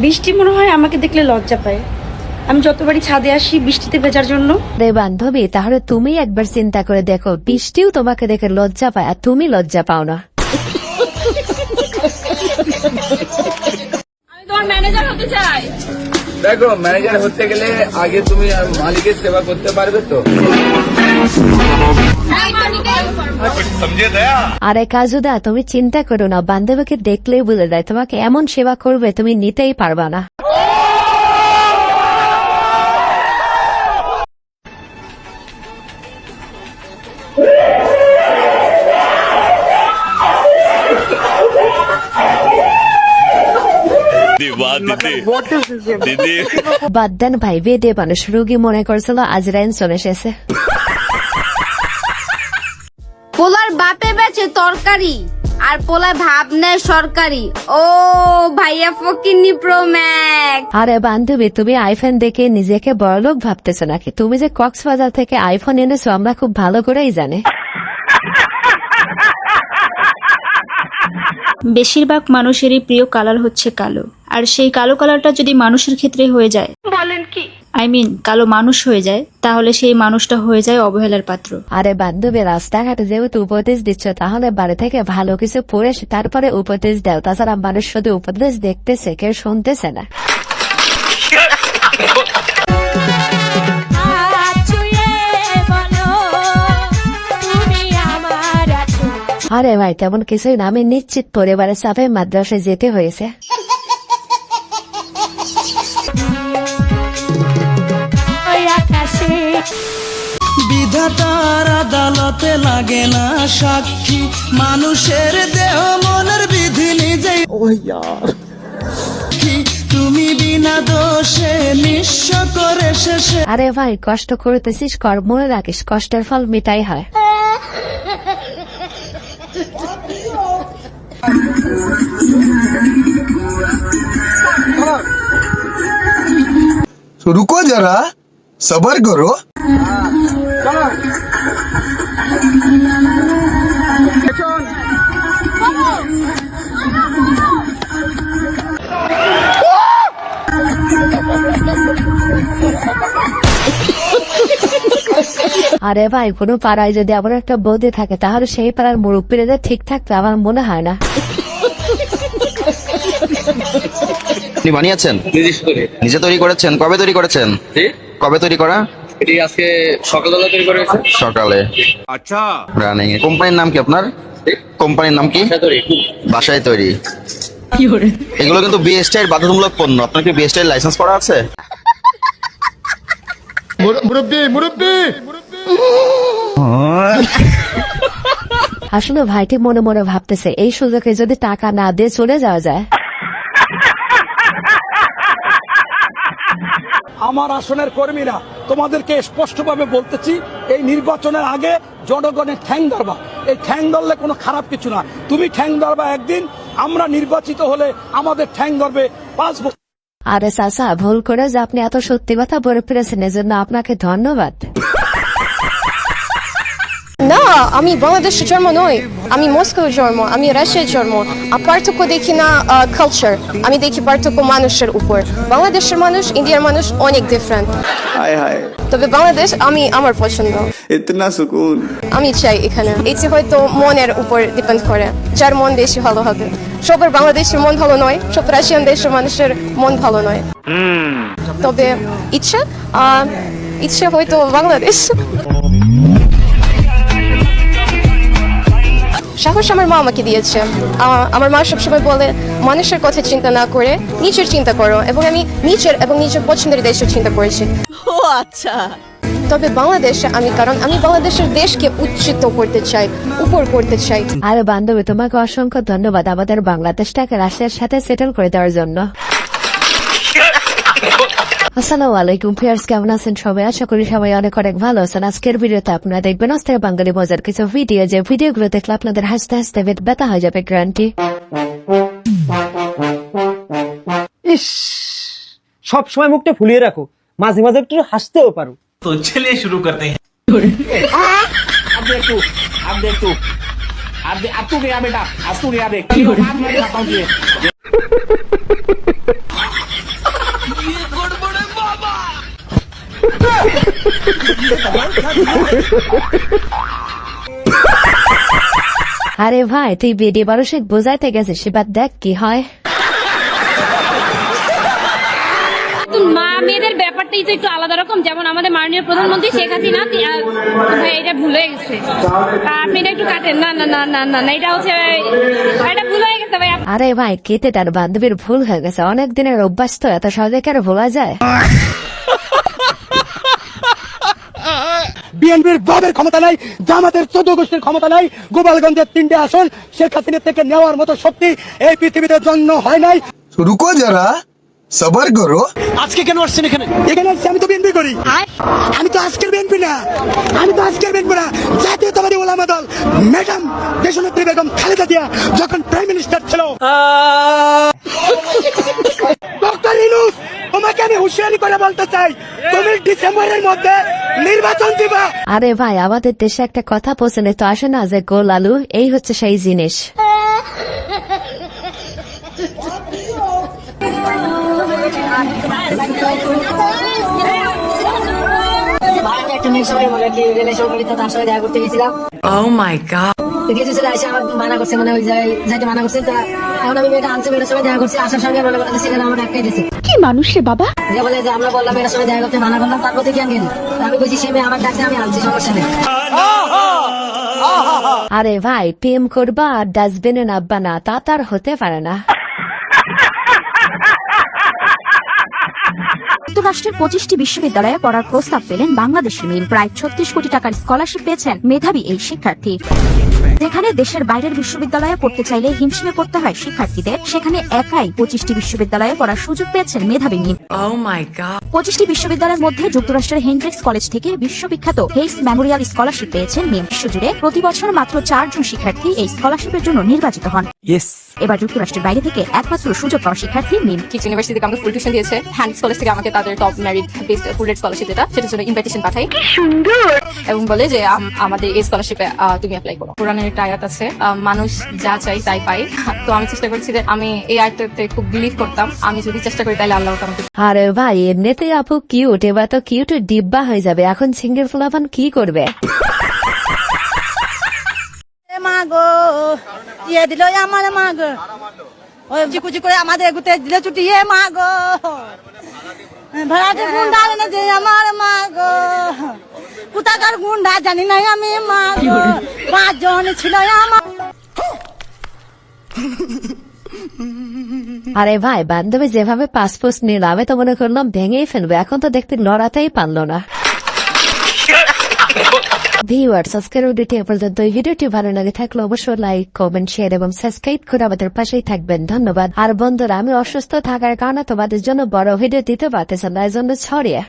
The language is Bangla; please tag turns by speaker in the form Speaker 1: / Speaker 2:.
Speaker 1: বৃষ্টি মনে হয় আমাকে দেখলে লজ্জা পায়। আমি যতবারই ছাদে আসি বৃষ্টিতে ভেজার জন্য।
Speaker 2: রে বান্ধবী, তাহলে তুমি একবার চিন্তা করে দেখো, বৃষ্টিও তোমাকে দেখে লজ্জা পায় আর তুমি লজ্জা পাও না।
Speaker 3: আমি তোমার ম্যানেজার হতে চাই।
Speaker 4: দেখো, ম্যানেজার হতে গেলে আগে তুমি মালিকের সেবা করতে পারবে তো।
Speaker 2: আরে কাজুদা, তুমি চিন্তা করো না, বান্ধবীকে দেখলেই বুঝে যায় তোমাকে এমন সেবা করবে তুমি নিতেই পারবা না। বাদ দেন ভাই, বেদে মানুষ রোগী মনে করছিল আজরাইন চলে এসেছে।
Speaker 5: পোলার বাপে বেচে তরকারি আর পোলা ভাব নেয় সরকারি। ও ভাইয়া ফকিন্নি প্রো ম্যাক্স।
Speaker 2: আরে বান্ধবী, তুমি আইফোন দেখে নিজেকে বড়লোক ভাবতেছো নাকি? তুমি যে কক্সবাজার থেকে আইফোন এনেছো আমরা খুব ভালো করেই জানি।
Speaker 6: বেশিরভাগ মানুষেরই প্রিয় কালার হচ্ছে কালো, আর সেই কালো কালারটা যদি মানুষের ক্ষেত্রে হয়ে যায়,
Speaker 1: বলেন কি?
Speaker 6: কালো মানুষ হয়ে যায়, তাহলে সেই মানুষটা হয়ে যায় অবহেলার পাত্র।
Speaker 2: আরে বান্ধবী, রাস্তাঘাটে যেহেতু উপদেশ দিচ্ছ, তাহলে বাড়ি থেকে ভালো কিছু পড়ে তারপরে উপদেশ দাও। তাছাড়া মানুষ শুধু উপদেশ দেখতেছে, কেউ শুনতেছে না। আরে ভাই, তেমন কিছুই না, আমি নিশ্চিত পরিবারের চাপে মাদ্রাসায় যেতে হয়েছে।
Speaker 7: বিধাতার আদালতে লাগে না সাক্ষী, মানুষের দেহ মনের বিধি নিজেই। তুমি বিনা দোষে নিঃস্ব করে শেষে।
Speaker 2: আরে ভাই, কষ্ট করতেছিস কর, মনে রাখিস কষ্টের ফল মিটাই হয়।
Speaker 8: रुको जरा, सबर करो।
Speaker 2: আরে ভাই, কোনো পাড়ায় যদি এমন একটা বৌদি থাকে তাহলে সেই পাড়ার মুরব্বীরা ঠিক থাকবে আমার মনে হয় না।
Speaker 9: আপনি বানিয়েছেন? নিজে তৈরি করেছেন? কবে তৈরি করেছেন? কবে তৈরি করা?
Speaker 4: এটি আজকে সকালবেলা তৈরি করা হয়েছে।
Speaker 9: সকালে। আচ্ছা। রানিং। কোম্পানির নাম কি আপনার? কোম্পানির নাম কি? বাসায় তৈরি। এগুলো কিন্তু বিএসটিআই বাধ্যতামূলক পণ্য। আপনার কি বিএসটিআই লাইসেন্স করা আছে?
Speaker 2: আসলে ভাইটি মনে মনে ভাবতেছে এই সুযোগে যদি টাকা না দিয়ে চলে যাওয়া যায়।
Speaker 10: আমার আসনের কর্মীরা তোমাদেরকে স্পষ্টভাবে বলতেছি, এই নির্বাচনের আগে জনগণের ঠ্যাং ধরবা। এই ঠ্যাং ধরলে কোনো খারাপ কিছু না। তুমি ঠ্যাং ধরবা একদিন, আমরা নির্বাচিত হলে আমাদের ঠ্যাং ধরবে 5 বছর।
Speaker 2: আরে চাচা, ভুল করে যে আপনি এত সত্যি কথা বলে ফেলেছেন, এজন্য আপনাকে ধন্যবাদ।
Speaker 11: না, আমি বাংলাদেশের জন্ম নই, আমি মস্কোর জন্ম, আমি রাশিয়ার জন্ম। পার্থক্য দেখি না কালচার, আমি দেখি পার্থক্য মানুষের উপর। বাংলাদেশের মানুষ ইন্ডিয়ার মানুষ অনেক ডিফারেন্ট। তবে বাংলাদেশ আমি আমার পছন্দ। আমি চাই এখানে, এটি হয়তো মনের উপর ডিপেন্ড করে, যার মন বেশি ভালো হবে। সবার বাংলাদেশের মন ভালো নয়, সব রাশিয়ান দেশের মানুষের মন ভালো নয়। তবে ইচ্ছা হয়তো বাংলাদেশ। সাহস আমার মা আমাকে দিয়েছে। আমার মা সবসময় বলে, মানুষের কথা চিন্তা না করে নিজের চিন্তা করো, এবং আমি নিজের এবং নিজের পছন্দের দেশের চিন্তা করেছি।
Speaker 3: ও আচ্ছা।
Speaker 11: তবে বাংলাদেশে কারণ আমি বাংলাদেশের দেশকে উচ্চিত করতে চাই, উপর করতে চাই।
Speaker 2: আরে বান্ধবী, তোমাকে অসংখ্য ধন্যবাদ আমাদের বাংলাদেশটাকে রাশিয়ার সাথে সেটেল করে দেওয়ার জন্য। আসসালামু আলাইকুম ভিউয়ার্স, কেমন আছেন সবাই? আশা করি সবাই অনেক অনেক ভালো আছেন। আজকের ভিডিওতে আপনারা দেখবেন অস্থায়ী বাঙালি মজার কিছু ভিডিও, যে ভিডিওগুলো দেখলে আপনাদের হাসতে হাসতে পেট ব্যথা হয়ে যাবে গ্যারান্টি।
Speaker 12: ইস, সব সময় মুখটা ফুলিয়ে রাখো, মাঝে মাঝে একটু হাসতেও পারো।
Speaker 7: তো চলিয়ে শুরু করতে हैं। अब तू गया बेटा, अब तू गया देख।
Speaker 2: আরে ভাই তুই বেডে মানুষের বোঝাইতে গেছিস এবার দেখ কি হয়।
Speaker 3: মা মেয়েদের ব্যাপারটাই তো একটু আলাদা রকম, যেমন আমাদের মাননীয় প্রধানমন্ত্রী শেখ হাসিনা ভাই এটা ভুল হয়ে গেছে, আপনি এটা একটু কাটেন। না না না না না না, এটা হচ্ছে এটা ভুল হয়ে গেছে ভাই।
Speaker 2: আরে ভাই কেটে তার বান্ধবীর ভুল হয়ে গেছে, অনেক দিনের অভ্যাস তো, এত সহজে কেন ভোলা যায়?
Speaker 10: বিএনপির বাবের ক্ষমতা নাই, জামাতের 14 গোষ্ঠীর ক্ষমতা নাই, গোপালগঞ্জের 3টে আসন শেখ হাসিনা থেকে নেওয়ার মতো শক্তি এই পৃথিবীতে জন্ম হয় নাই।
Speaker 8: रुको जरा सबर करो।
Speaker 12: আজকে কেন আসছেন এখানে?
Speaker 10: এখানে আসছি, আমি তো বিএনপি করি। আমি তো আজকের বিএনপি না, আমি তো আজকের বিএনপি না, জাতীয়তাবাদী ওলামা দল ম্যাডাম দেশনেত্রী বেগম খালেদা জিয়া যখন প্রাইম মিনিস্টার ছিল, ডক্টর ইউনূস তোমাকে আমি হুঁশিয়ারি করে বলতে চাই, তুমি ডিসেম্বরের মধ্যে নির্বাচন দিবা।
Speaker 2: আরে ভাই আমাদের দেশে একটা কথা পছন্দ তো আসে না যে গোল আলু, এই হচ্ছে সেই জিনিস।
Speaker 1: মানা করছে মানে ওই জায়গায় যাইতে মানা করছে, তা এখন আমি মেয়েটা আনছি, মেয়েটার সঙ্গে দেখা করছি, আসার সঙ্গে মনে করেন সেখানে আমার একটাই দিয়েছে।
Speaker 3: কি মানুষ রে বাবা,
Speaker 1: যে বলে যে আমরা বললাম মেয়েটার সঙ্গে দেখা করতে মানা করলাম, তারপর থেকে আমি গেল, আমি বলছি সে মেয়ে আমার ডাকছে, আমি আনছি, সমস্যা নেই।
Speaker 2: আরে ভাই প্রেম করবা আর ডাস্টবিনে নাববা না, তা তার হতে পারে না।
Speaker 6: যুক্তরাষ্ট্রের 25টি বিশ্ববিদ্যালয়ে পড়ার প্রস্তাব পেলেন বাংলাদেশি মেয়ে। প্রায় 36 কোটি টাকার স্কলারশিপ পেয়েছেন মেধাবী এই শিক্ষার্থী। যেখানে দেশের বাইরের বিশ্ববিদ্যালয়ে পড়তে চাইলে হিমশিমে পড়তে হয় শিক্ষার্থীদের, সেখানে একাই 25টি বিশ্ববিদ্যালয়ে পড়ার সুযোগ পেয়েছেন মেধাবী মেয়ে। 25টি বিশ্ববিদ্যালয়ের মধ্যে যুক্তরাষ্ট্রের হেনড্রিক্স কলেজ থেকে বিশ্ববিখ্যাত হেইস মেমোরিয়াল স্কলারশিপ পেয়েছেন মেয়ে। বিশ্বজুড়ে প্রতি বছর মাত্র 4 জন শিক্ষার্থী এই স্কলারশিপের জন্য নির্বাচিত হন। এবার যুক্তরাষ্ট্রের বাইরে থেকে একমাত্র সুযোগ পাওয়া শিক্ষার্থী মিম।
Speaker 3: কিডস ইউনিভার্সিটি থেকে আমাকে ফুল টিউশন দিয়েছে, হ্যান্ডস কলেজ থেকে আমাকে তাদের টপ মেরিট বেসড ফুল রেট স্কলারশিপ যেটা, সেটার জন্য ইনভাইটেশন পাঠাই, কি সুন্দর, এবং বলে যে আমাদের এই স্কলারশিপে তুমি অ্যাপ্লাই করো। কোরআনের একটা আয়াত আছে, মানুষ যা চাই তাই পাই। তো আমি চেষ্টা করছি যে আমি এই আয়াতটাতে খুব বিলিভ করতাম, আমি যদি চেষ্টা করি তাহলে আল্লাহ আমাকে।
Speaker 2: আরে ভাই এমনিতে আপু কিউট, এবার তো কিউট ডিব্বা হয়ে যাবে, এখন সিঙ্গেল ফুলাফান কি করবে?
Speaker 1: মাগো ইয়ে দিল আমার মাগো, ওই চিকুচি করে আমাদের এগুতে দিলে ছুটিয়ে মাগো, ভাড়াটে গুন্ডা এনে যে আমার মাগো, কোথাকার গুন্ডা জানি নাই আমি মাগো, 5 জন ছিল আমার।
Speaker 2: আরে ভাই বান্ধবী যেভাবে পাসপোর্ট নিল আমি তো মনে করলাম ভেঙেই ফেলবে, এখন তো দেখতে লড়াতেই পারলো না। ভিউয়ার্স আজকের ভিডিওটি এ পর্যন্ত। এই ভিডিওটি ভালো লাগে থাকলে অবশ্যই লাইক কমেন্ট শেয়ার এবং সাবস্ক্রাইব করে আমাদের পাশেই থাকবেন, ধন্যবাদ। আর বন্ধুরা আমি অসুস্থ থাকার কারণে তোমাদের জন্য বড় ভিডিও দিতে পারতেছি না, এর জন্য ছড়িয়ে